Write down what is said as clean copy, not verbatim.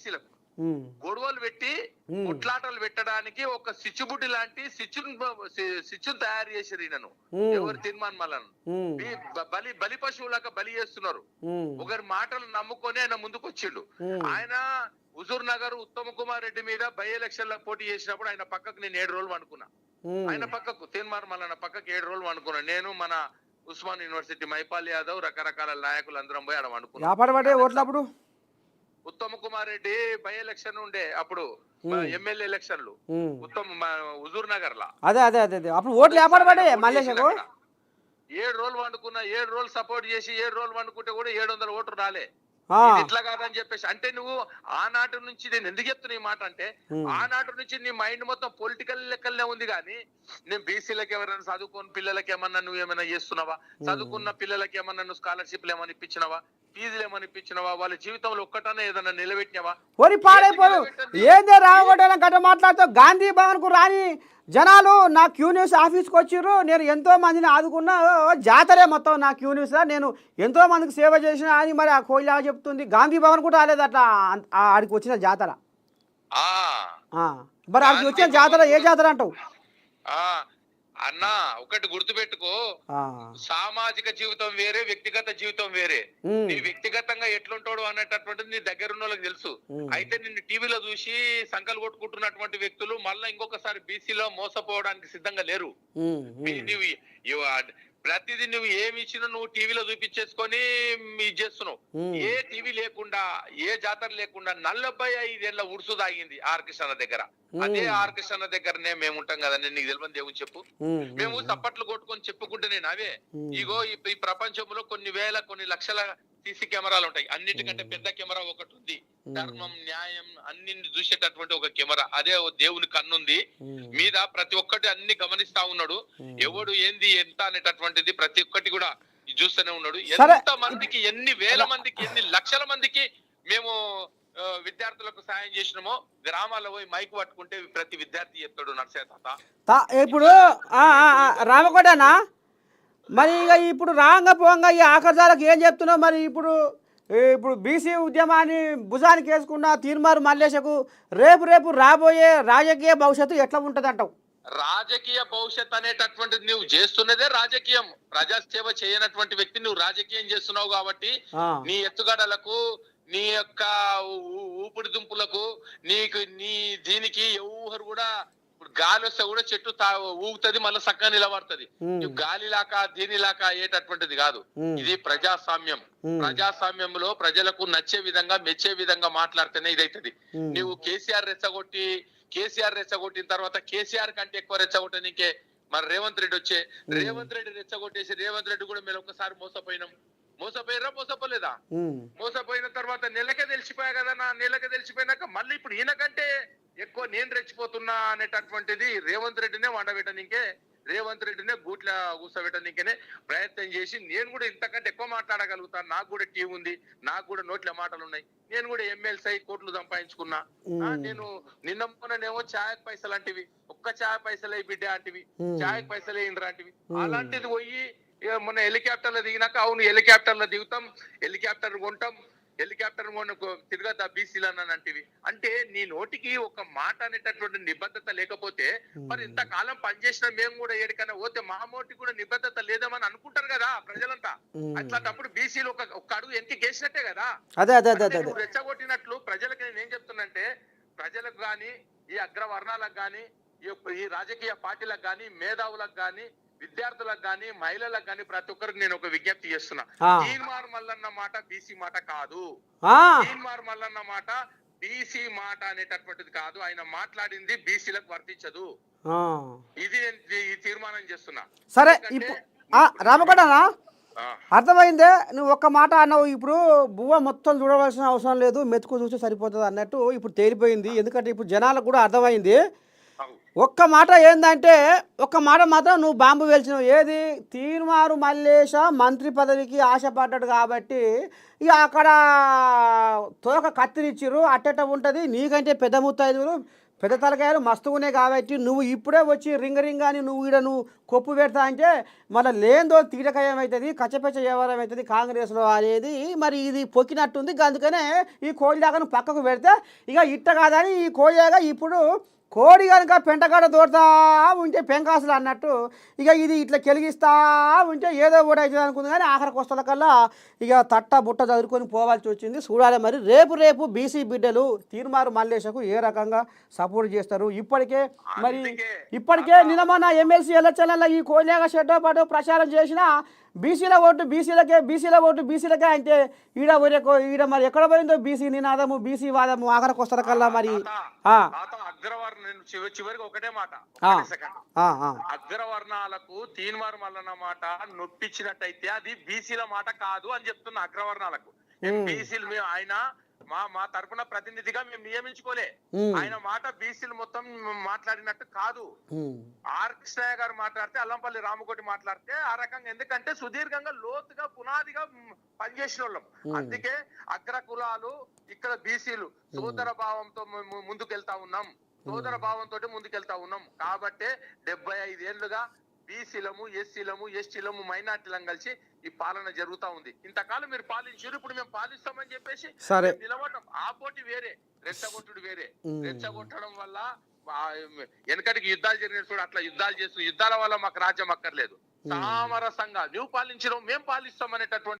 బీసీలకు గొడవలు పెట్టి కొట్లాటలు పెట్టడానికి ఒక సిచ్చుబుడ్డి లాంటి సిచ్చును తయారు చేసారు ఈయనను. ఎవరు తీర్మాన్ మల్లన్ బలి పశువులాగా బలి చేస్తున్నారు. ఒకరి మాటలు నమ్ముకొని ఆయన ముందుకు వచ్చిండు. ఆయన హుజూర్ నగర్ ఉత్తమ్ కుమార్ రెడ్డి మీద బై ఎలక్షన్ లో పోటీ చేసినప్పుడు ఆయన పక్కకు నేను 7 రోజులు అనుకున్నా. ఆయన పక్కకు తీర్మాన్ మల్లన్న పక్కకు 7 రోజులు అనుకున్నా. నేను మన ఉస్మాన్ యూనివర్సిటీ మైపాల్ యాదవ్ రకరకాల నాయకులు అందరం పోయి ఆడ అనుకున్నాం. ఉత్తమ్ కుమార్ రెడ్డి బై ఎలక్షన్ ఉండే అప్పుడు ఎమ్మెల్యే ఎలక్షన్లు హుజూర్ నగర్ లా. అదే అదే అదే అప్పుడు ఓట్లు ఏర్పడబడే మల్లేశకు 7 రోజులు వండుకున్నా. 7 రోజులు సపోర్ట్ చేసి 7 రోజులు వండుకుంటే కూడా 700 ఓట్లు రాలే. ఇట్లా కాదని చెప్పేసి అంటే నువ్వు ఆనాటి నుంచి, నేను ఎందుకు చెప్తున్నా ఈ మాట అంటే, ఆనాటి నుంచి నీ మైండ్ మొత్తం పొలిటికల్ లెక్కలనే ఉంది. కానీ నేను బీసీలకు ఎవరైనా చదువుకున్న పిల్లలకి ఏమన్నా నువ్వు ఏమైనా చేస్తున్నావా? చదువుకున్న పిల్లలకి ఏమన్నా నువ్వు స్కాలర్షిప్లు ఏమైనా ఇప్పించినవా? ఫీజులు ఏమని ఇప్పించినవా? వాళ్ళ జీవితంలో ఒక్కటనే ఏదన్నా నిలబెట్టినవా? ఓరి పాడైపోదు ఏందే రావగొట్ట గట్ట మాట్లాడుతావు. గాంధీ భవన్ కు రాని జనాలు నా క్యూ న్యూస్ ఆఫీస్కి వచ్చిర్రు. నేను ఎంతో మందిని ఆదుకున్నా. జాతరే మొత్తం నా క్యూ న్యూస్లో నేను ఎంతో మందికి సేవ చేసిన అని మరి ఆ కోయిలా చెప్తుంది. గాంధీ భవన్ కూడా రాలేదు అట్లా ఆడికి వచ్చిన జాతర. మరి ఆడికి వచ్చిన జాతర ఏ జాతర అంటావు? అన్నా ఒకటి గుర్తుపెట్టుకో, సామాజిక జీవితం వేరే, వ్యక్తిగత జీవితం వేరే. నీ వ్యక్తిగతంగా ఎట్లుంటాడు అనేటటువంటిది నీ దగ్గర ఉన్న వాళ్ళకి తెలుసు. అయితే నిన్ను టీవీలో చూసి సంకలు కొట్టుకుంటున్నటువంటి వ్యక్తులు మళ్ళా ఇంకొకసారి బీసీలో మోసపోవడానికి సిద్ధంగా లేరు. ప్రతిదీ నువ్వు ఏమి ఇచ్చినా నువ్వు టీవీలో చూపించేసుకొని ఇది చేస్తున్నావు. ఏ టీవీ లేకుండా, ఏ జాతర లేకుండా 45 ఏళ్ళ ఉడుసు తాగింది ఆర్ కృష్ణ దగ్గర. అదే ఆర్ కృష్ణ దగ్గరనే మేము ఉంటాం కదా. నేను నీకు తెలియని దేవుని చెప్పు, మేము చప్పట్లు కొట్టుకొని చెప్పుకుంటే నేను అవే. ఇగో ఈ ప్రపంచంలో కొన్ని వేల కొన్ని లక్షల సీసీ కెమెరాలు ఉంటాయి. అన్నిటికంటే పెద్ద కెమెరా ఒకటి ఉంది. ధర్మం, న్యాయం అన్ని చూసేటటువంటి ఒక కెమెరా. అదే దేవుని కన్నుంది మీద. ప్రతి ఒక్కటి అన్ని గమనిస్తా ఉన్నాడు. ఎవడు ఏంది ఎంత అనేటటువంటిది ప్రతి ఒక్కటి కూడా చూస్తూనే ఉన్నాడు. ఎంత మందికి, ఎన్ని వేల మందికి, ఎన్ని లక్షల మందికి మేము విద్యార్థులకు సాయం చేసినామో గ్రామాల్లో పోయి మైక్ పట్టుకుంటే ప్రతి విద్యార్థి చెప్తాడు నర్సే తాత. ఇప్పుడు రామకోటనా మరి ఇక ఇప్పుడు రాంగ పోంగా ఈ ఆఖరిసాలకు ఏం చెప్తున్నావు? మరి ఇప్పుడు బీసీ ఉద్యమాన్ని భుజానికి వేసుకున్న తీర్మారు మల్లేశకు రేపు రాబోయే రాజకీయ భవిష్యత్తు ఎట్లా ఉంటది అంటావు? రాజకీయ భవిష్యత్ అనేటటువంటిది నువ్వు చేస్తున్నదే రాజకీయం. ప్రజాసేవ చేయనటువంటి వ్యక్తి నువ్వు రాజకీయం చేస్తున్నావు కాబట్టి నీ ఎత్తుగడలకు, నీ యొక్క ఊపిరి దుంపులకు, నీ దీనికి ఎవరు కూడా గాలి వస్తే కూడా చెట్టు ఊగుతుంది, మళ్ళీ చక్కగా నిలబడుతుంది. గాలి లాక దీనిలాక అయ్యేటటువంటిది కాదు. ఇది ప్రజాస్వామ్యం. ప్రజాస్వామ్యంలో ప్రజలకు నచ్చే విధంగా, మెచ్చే విధంగా మాట్లాడితేనే ఇదైతుంది. నువ్వు కేసీఆర్ రెచ్చగొట్టిన తర్వాత కేసీఆర్ కంటే ఎక్కువ రెచ్చగొట్టనికే మరి రేవంత్ రెడ్డి వచ్చే. రేవంత్ రెడ్డి రెచ్చగొట్టేసి రేవంత్ రెడ్డి కూడా మేము ఒక్కసారి మోసపోయినా మోసపోలేదా? మోసపోయిన తర్వాత నెలకే తెలిసిపోయా కదా. నా నెలకే తెలిసిపోయినాక మళ్ళీ ఇప్పుడు ఈయనకంటే ఎక్కువ నేను రెచ్చిపోతున్నా అనేటటువంటిది రేవంత్ రెడ్డినే వండబెట్టనికే, రేవంత్ రెడ్డినే గూట్ల కూర్చోబెట్టనికేనే ప్రయత్నం చేసి నేను కూడా ఇంతకంటే ఎక్కువ మాట్లాడగలుగుతాను. నాకు కూడా టీవీ ఉంది, నాకు కూడా నోట్ల మాటలు ఉన్నాయి. నేను కూడా ఎమ్మెల్సీ అయి కోట్లు సంపాదించుకున్నా. నేను నిన్న మొన్ననేమో ఛాయకు పైసలు అంటివి, ఒక్క ఛాయ పైసలే బిడ్డ అంటివి, ఛాయకు పైసలే ఇంద్ర అంటివి. అలాంటిది పోయి మొన్న హెలికాప్టర్ లో దిగినాక అవును హెలికాప్టర్ లో దిగుతాం, హెలికాప్టర్ కొంటాం, హెలికాప్టర్ తిరగతా బీసీలు అనంటివి. అంటే నీ నోటికి ఒక మాట అనేటటువంటి నిబద్ధత లేకపోతే మరి ఇంతకాలం పనిచేసిన మేము కూడా ఏడికైనా పోతే మా నోటికి కూడా నిబద్ధత లేదేమని అనుకుంటారు కదా ప్రజలంతా. అట్లాంటప్పుడు బీసీలు ఒక అడుగు ఎన్నికి కేసినట్టే కదా. రెచ్చగొట్టినట్లు ప్రజలకు నేను ఏం చెప్తున్నంటే, ప్రజలకు గాని, ఈ అగ్రవర్ణాలకు గాని, ఈ రాజకీయ పార్టీలకు గాని, మేధావులకు గాని, విద్యార్థులకు గాని, మహిళలకు గాని ప్రతి ఒక్కరికి నేను ఒక విజ్ఞప్తి చేస్తున్నా. తీన్మార్ మల్లన్న మాట బీసీ మాట కాదు. తీన్మార్ మల్లన్న మాట బీసీ మాట అనేటటువంటిది కాదు. ఆయన మాట్లాడింది బీసీలకు వర్తించదు. ఇది తీర్మానం చేస్తున్నా. సరే రామకోటనా అర్థమైందే. నువ్వు ఒక్క మాట అన్నావు. ఇప్పుడు బువ్వ మొత్తం చూడవలసిన అవసరం లేదు, మెతుకు చూస్తే సరిపోతుంది అన్నట్టు ఇప్పుడు తేలిపోయింది. ఎందుకంటే ఇప్పుడు జనాలకు కూడా అర్థమైంది. ఒక్క మాట ఏంటంటే, ఒక్క మాట మాత్రం నువ్వు బాంబు వేల్చినావు. ఏది? తీర్మారు మల్లేశ మంత్రి పదవికి ఆశపడ్డాడు కాబట్టి ఇక అక్కడ తోక కత్తిరిచ్చిర్రు. అట్టట ఉంటుంది. నీకంటే పెద్ద ముత్తైదువులు పెద్ద తలకాయలు మస్తుగా ఉన్నాయి కాబట్టి నువ్వు ఇప్పుడే వచ్చి రింగ రింగ అని నువ్వు కొప్పు పెడతా అంటే మళ్ళీ లేనిదో తీరకాయ ఏమవుతుంది కచ్చపెచ్చ వ్యవహారం అవుతుంది కాంగ్రెస్లో అనేది మరి ఇది పొక్కినట్టుంది అందుకనే ఈ కోడి దాకా నువ్వు పక్కకు పెడితే ఇక ఇట్ట కాదని ఈ కోడిగా ఇప్పుడు కోడి కనుక పెంటగాడ దోడతా ఉంటే పెంకాసులు అన్నట్టు ఇక ఇది ఇట్లా కెలిగిస్తా ఉంటే ఏదో కూడా అవుతుంది అనుకుంది కానీ ఆఖరికి వస్తున్న కల్లా ఇక తట్ట బుట్ట చదువుకొని పోవాల్సి వచ్చింది చూడాలి మరి రేపు బీసీ బిడ్డలు తీర్మారు మల్లేశకు ఏ రకంగా సపోర్ట్ చేస్తారు ఇప్పటికే నిన్న మొన్న ఎమ్మెల్సీ ఎలక్షన్లలో ఈ కోడిగా షెడ్డో పాటు ప్రచారం చేసిన బీసీల ఓటు బీసీలకే అంటే ఈడ మరి ఎక్కడ పోయిందో బీసీ నినాదము బీసీ వాదము ఆఖరికి వస్తారు కల్లా మరి చివరికి ఒకటే మాట అగ్రవర్ణాలకు తీన్మార్ మల్లన్న మాట నొప్పించినట్టయితే అది బీసీల మాట కాదు అని చెప్తున్న అగ్రవర్ణాలకు బీసీలు ఆయన మా తరపున ప్రతినిధిగా మేము నియమించుకోలే ఆయన మాట బీసీలు మొత్తం మాట్లాడినట్టు కాదు. ఆర్ కృష్ణయ్య గారు మాట్లాడితే అల్లంపల్లి రామకోటి మాట్లాడితే ఆ రకంగా ఎందుకంటే సుదీర్ఘంగా లోతుగా పునాదిగా పనిచేసిన వాళ్ళం. అందుకే అగ్ర కులాలు ఇక్కడ బీసీలు సోదర భావంతో ముందుకెళ్తా ఉన్నాం కాబట్టి 75 ఏళ్లుగా బీసీలము ఎస్సీలము ఎస్టీలము మైనార్టీలను కలిసి ఈ పాలన జరుగుతా ఉంది. ఇంతకాలం మీరు పాలించారు, ఇప్పుడు మేము పాలిస్తామని చెప్పేసి నిలబడటం ఆ పోటీ వేరే, రెచ్చగొట్టుడు వేరే. రెచ్చగొట్టడం వల్ల వెనకటికి యుద్ధాలు జరిగిన చూడు అట్లా యుద్ధాలు చేస్తూ యుద్ధాల వల్ల మాకు రాజ్యం అక్కర్లేదు. సామరసంగా నువ్వు పాలించడం మేము పాలిస్తాం అనేటటువంటి